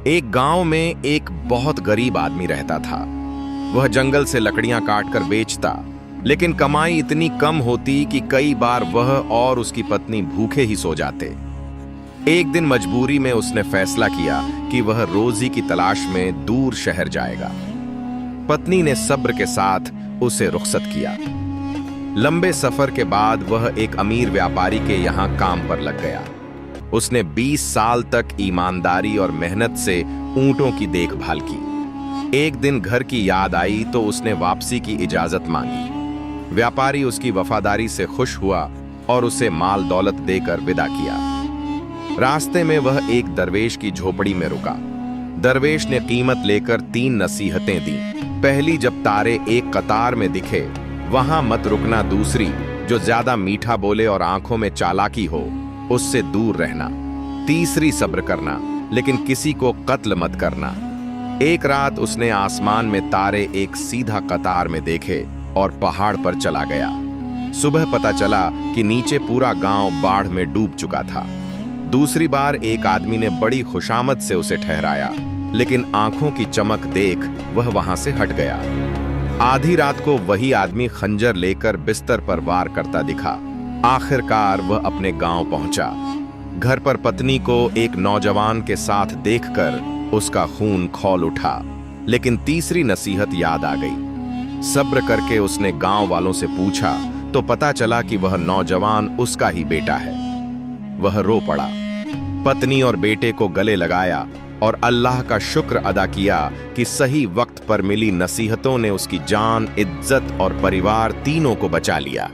एक गांव में एक बहुत गरीब आदमी रहता था। वह जंगल से लकड़ियां काटकर बेचता, लेकिन कमाई इतनी कम होती कि कई बार वह और उसकी पत्नी भूखे ही सो जाते। एक दिन मजबूरी में उसने फैसला किया कि वह रोजी की तलाश में दूर शहर जाएगा। पत्नी ने सब्र के साथ उसे रुखसत किया। लंबे सफर के बाद वह एक अमीर व्यापारी के यहाँ काम पर लग गया। उसने 20 साल तक ईमानदारी और मेहनत से ऊंटों की देखभाल की। एक दिन घर की याद आई तो उसने वापसी की इजाजत मांगी। व्यापारी उसकी वफादारी से खुश हुआ और उसे माल दौलत देकर विदा किया। रास्ते में वह एक दरवेश की झोपड़ी में रुका। दरवेश ने कीमत लेकर 3 नसीहतें दी। पहली, जब तारे एक कतार में दिखे वहां मत रुकना। दूसरी, जो ज्यादा मीठा बोले और आंखों में चालाकी हो उससे दूर रहना। तीसरी, सब्र करना लेकिन किसी को कत्ल मत करना। एक रात उसने आसमान में तारे एक सीधा कतार में देखे और पहाड़ पर चला गया। सुबह पता चला कि नीचे पूरा गांव बाढ़ में डूब चुका था। दूसरी बार एक आदमी ने बड़ी खुशामद से उसे ठहराया, लेकिन आंखों की चमक देख वह वहां से हट गया। आधी रात को वही आदमी खंजर लेकर बिस्तर पर वार करता दिखा। आखिरकार वह अपने गांव पहुंचा। घर पर पत्नी को एक नौजवान के साथ देखकर उसका खून खौल उठा, लेकिन तीसरी नसीहत याद आ गई। सब्र करके उसने गांव वालों से पूछा तो पता चला कि वह नौजवान उसका ही बेटा है। वह रो पड़ा, पत्नी और बेटे को गले लगाया और अल्लाह का शुक्र अदा किया कि सही वक्त पर मिली नसीहतों ने उसकी जान, इज्जत और परिवार तीनों को बचा लिया।